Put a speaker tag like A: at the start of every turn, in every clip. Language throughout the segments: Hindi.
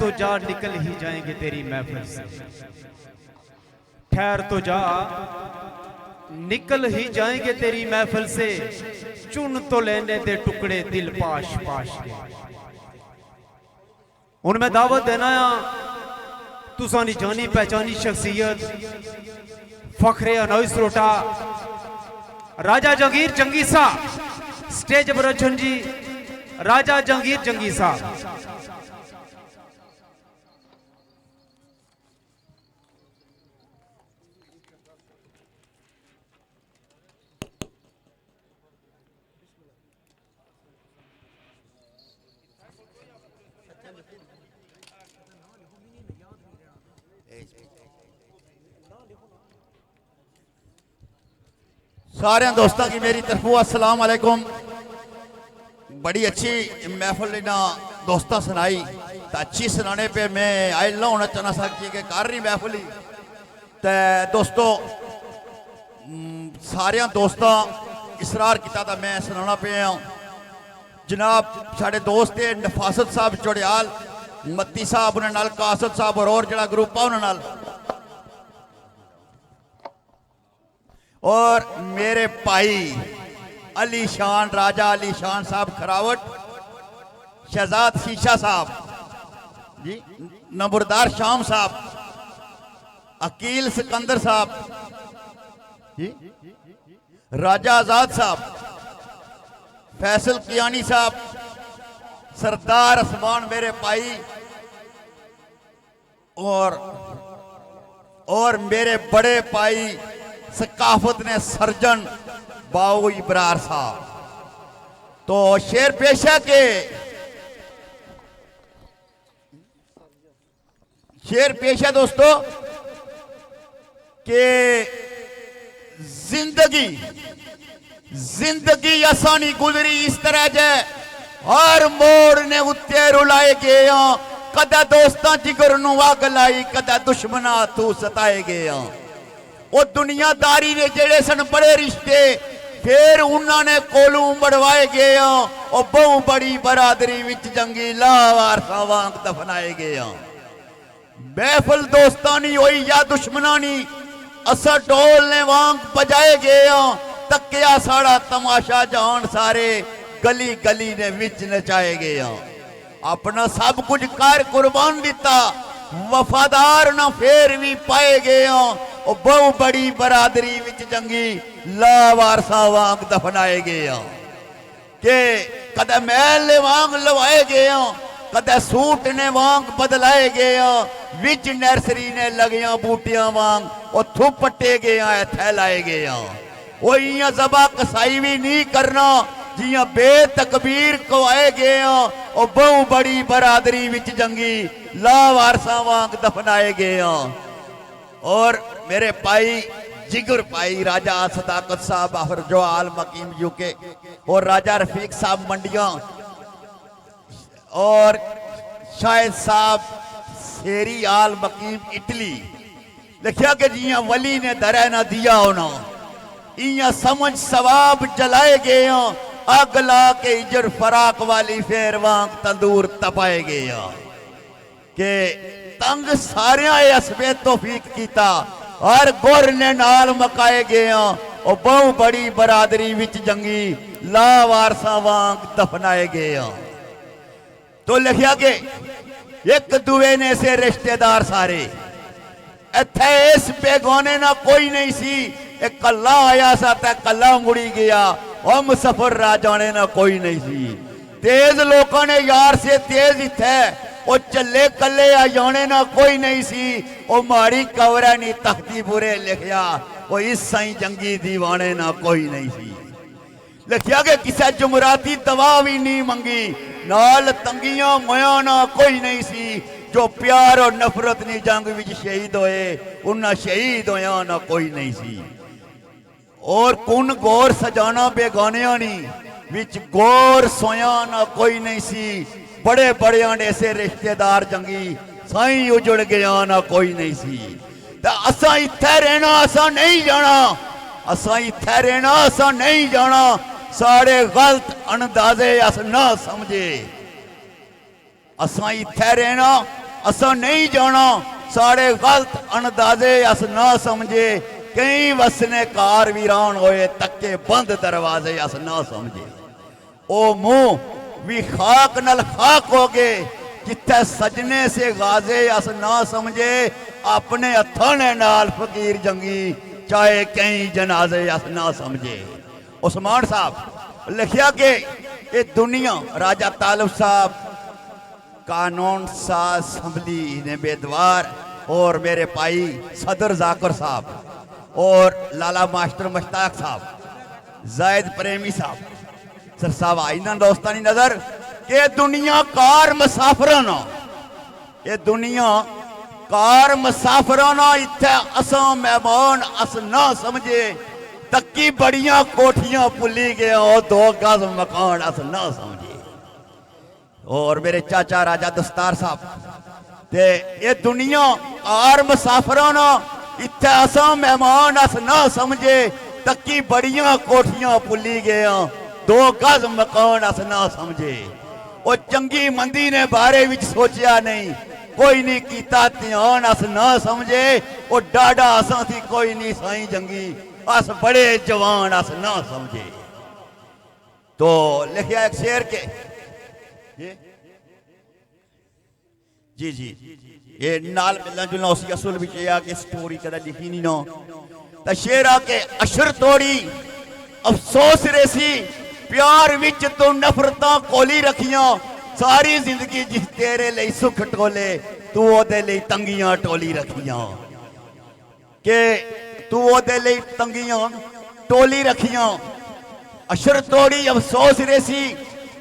A: तो जा निकल ही जाएंगे तेरी महफिल से, ठहर तो जा निकल ही जाएंगे तेरी महफिल से, चुन तो लेने दे टुकड़े दिल पाश पाश के। उनमें दावत देना तुसानी जानी पहचानी शख्सियत फखरे अनोइस रोटा राजा जंगीर जंगी साहब स्टेज पर अचन जी। राजा जंगीर जंगी साहब
B: सारे दोस्तों की मेरी तरफों अस्सलाम वालेकुम। बड़ी अच्छी महफिल ना दोस्तों सुनाई तो अच्छी सुनाने पे मैं आई ला होना चाहना सकती कि कर रही महफिल तो दोस्तों सारे दोस्तों इसरार किया तो मैं सुनाना पे जनाब साढ़े दोस्त है नफासत साहब चौड़ियाल मत्ती साहब उन्होंने कासद साहब और जड़ा ग्रुप है उन्होंने और मेरे भाई अली शान राजा अली शान साहब खरावट शहजाद शीशा साहब जी नंबरदार शाम साहब अकील सिकंदर साहब जी राजा आजाद साहब फैसल कियानी साहब सरदार असमान मेरे भाई और मेरे बड़े भाई सकाफत ने सर्जन बाऊ इब्रार साहब। तो शेर पेशा के शेर पेशा दोस्तों के जिंदगी आसानी गुजरी इस तरह जे हर मोड़ ने उत्ते रुलाए गए कदा दोस्तां जिगर नूं अग लाई कदा दुश्मना तू सताए गए। वो दुनियादारी ने जेड़े सन बड़े रिश्ते फिर उन्होंने कोलू मड़वाए गए और बहु बड़ी बरादरी विच जंगी लावारसा वांग दफनाए गए। महफिल दोस्तानी होई या दुश्मनानी असा ढोल ने वांग बजाए गए तकिया साड़ा तमाशा जान सारे गली गली ने विच नचाए गए। अपना सब कुछ कर कुर्बान दिता वफादार न फिर भी पाए गए और बहु बड़ी बरादरी विच जंगी लावारसा वांग दफनाए गए के कदे महल ने वांग लवाए गए कदे सूट ने वांग बदलाए गए विच नर्सरी ने लगिया बूटियां वांग और थुपटे गए थैलाए गए। वो इं जबा कसाई भी नहीं करना जियां बेतकबीर कवाए गए और बहु बड़ी बरादरी विच जंगी लावारसा वांग दफनाए गए। और मेरे भाई जिगर भाई राजा सदाकत साहब आफर जो आल मकीम यूके और राजा रफीक साहब मंडिया और शायद साहब शेरी आल मकीम इटली लिखा कि जियां वली ने दरा ना दिया होना इं समझ सवाब जलाए गए अग ला के इजर फराक वाली फेर वांग तंदूर तपाए गए के तंग सारे असबे तौफीक कीता और गुर ने नाल मकाए गए और बहु बड़ी बरादरी विच जंगी लावारसा वांग दफनाए गए। तो लिखा के एक दुए ने से रिश्तेदार सारे इत्थे इस बेगाने ना कोई नहीं सी एक कला आया सा ते कला मुड़ी गया और मुसफर राजाने ना कोई नहीं सी। तेज लोगों ने यार से तेज इत्थे और चले कले आ जाने ना कोई नहीं सी ओ माड़ी कवरा नहीं तख्ती बुरे लिखया वो इस साई जंगी दीवाने ना कोई नहीं सी। लिखया के किसी जुमराती दवा भी नहीं मंगी नाल तंगियां मोया ना कोई नहीं सी जो प्यार और नफरत नी जंग विच शहीद होए उन्ना शहीद होया ना कोई नहीं सी। और कुन गौर सजाना बेगानिया नी विच गौर सोया ना कोई नहीं सी। बड़े बड़े ऐसे रिश्तेदार जंगी साई उजड़ गया ना कोई नहीं सी। असा इत्थे रहना असा नहीं जाना असा इत्थे रहना असा नहीं जाना साढ़े गलत अंदाजे अस ना समझे असा इत्थे रहना असा नहीं जाना साढ़े गलत अंदाजे अस ना समझे कई वसने कार वीरान होए तक्के बंद दरवाजे अस ना समझे ओ मुंह भी खाक नल खाक हो गए जिथे सजने से गाजे अस ना समझे अपने हथाने नाल फकीर जंगी चाहे कई जनाजे अस ना समझे। उस्मान साहब लिखिया कि ये दुनिया राजा तालब साहब कानून साज असम्बली ने बेदवार और मेरे भाई सदर जाकर साहब और लाला मास्टर मुश्ताक साहब जायद प्रेमी साहब सर साहब आई ना दोस्तानी नजर के दुनिया कार मुसाफराना ये दुनिया कार मुसाफराना इत्थे असा मेहमान अस ना समझे तक्की बड़ियां कोठियां पुली गया और 2 गज मकान अस ना समझे। और मेरे चाचा राजा दस्तार साहब ते ये दुनिया कार मुसाफराना इत्थे असा मेहमान अस ना समझे तक्की बड़ियां कोठियां पुली गया 2 गज मकान अस ना समझे। और चंगी मंदी ने बारे विच सोचा नहीं कोई नहीं कीता ध्यान अस ना समझे और डाडा असा थी कोई नहीं साई जंगी अस बड़े जवान अस ना समझे। तो लिखिया एक शेर के जी जी ये नाल मिलना जुलना उसी असूल विच आके स्टोरी कदा लिखी नहीं ना तो शेर आके अशर तोड़ी अफसोस रेसी प्यार विच तू नफरतां कोली रखियां सारी जिंदगी जिस तेरे लिए सुख टोले तू ओदे लिए तंगियां टोली रखियां के तू ओदे लिए तंगियां टोली रखियां अशर तोड़ी अफसोस रेसी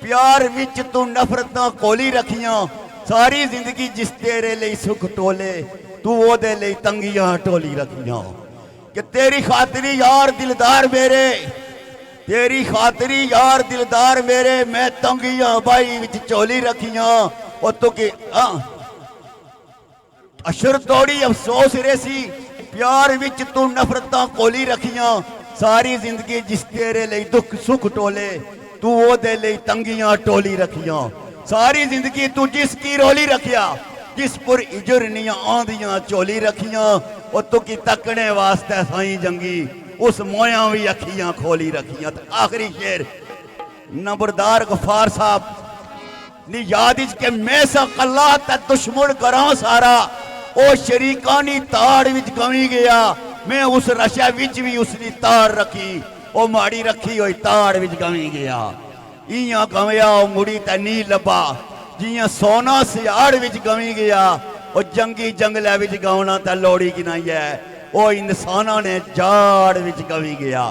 B: प्यार विच तू नफरतां कोली रखियां सारी जिंदगी जिस तेरे लिए सुख टोले तू ओदे लिए तंगियां टोली रखियां कि तेरी खातरी यार दिलदार मेरे तेरी खातरी यार दिलदार मेरे मैं तंगियां बाई विच चोली रखियां और तू की अशर तोड़ी अफसोस रेसी प्यार विच तू नफरतां कोली रखियां सारी जिंदगी जिस तेरे लिए दुख सुख टोले तू ओदे लिए तंगियां टोली रखियां सारी जिंदगी तू जिसकी रोली रखिया जिस पुर इजर निया आंदियां चोली रखियां और तू की तकने वास्ते साई जंगी उस मोया भी अखियां खोली रखियां। आखिरी शेर नंबरदार गफार साहब नी याद के मैं सा कल्ला ते दुश्मन करा सारा ओ शरीकानी ताड़ विच गवी गया मैं उस रशा विच भी उसकी ताड़ रखी ओ माड़ी रखी हुई ताड़ विच गवी गया इयां गवया ओ मुड़ी ते नी लबा जियां सोना सियाड़ विच गवी गया ओ जंगी जंगले विच गवना ते लोड़ी गिनाई है ओ इंसाना ने जाड़ विच गवी गया।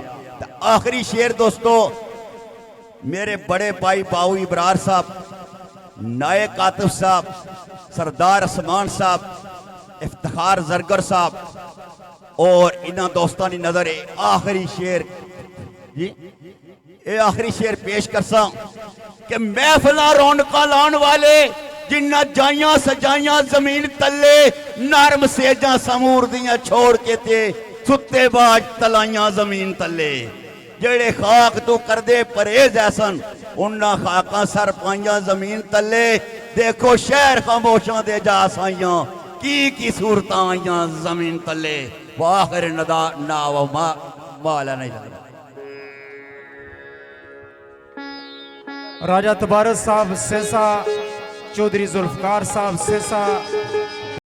B: आखिरी शेर दोस्तों मेरे बड़े भाई बाऊ इब्रार साहब नायक आतिफ साहब सरदार असमान साहब इफ्तिखार जरगर साहब और इन्हां दोस्तां दी नजर आखिरी शेर जी ये आखिरी शेर पेश करसा कि महफिलां रौनकां लाउण वाले जिन्ना जाइयां सजाइयां जमीन तले नरम सेजां समूर दियां छोड़ के ते सुत्ते बाज तलाइयां जमीन तले जेड़े खाक तू कर दे परहेज ऐसन उन्ना खाकां सर पाइयां जमीन तले देखो शहर खामोशां दे जा साइयां की सूरतां आइयां जमीन तले वाखिर नदा नाव माला नहीं लगदा।
A: राजा तबारक साहब सेसा चौधरी जुल्फकार साहब सेसा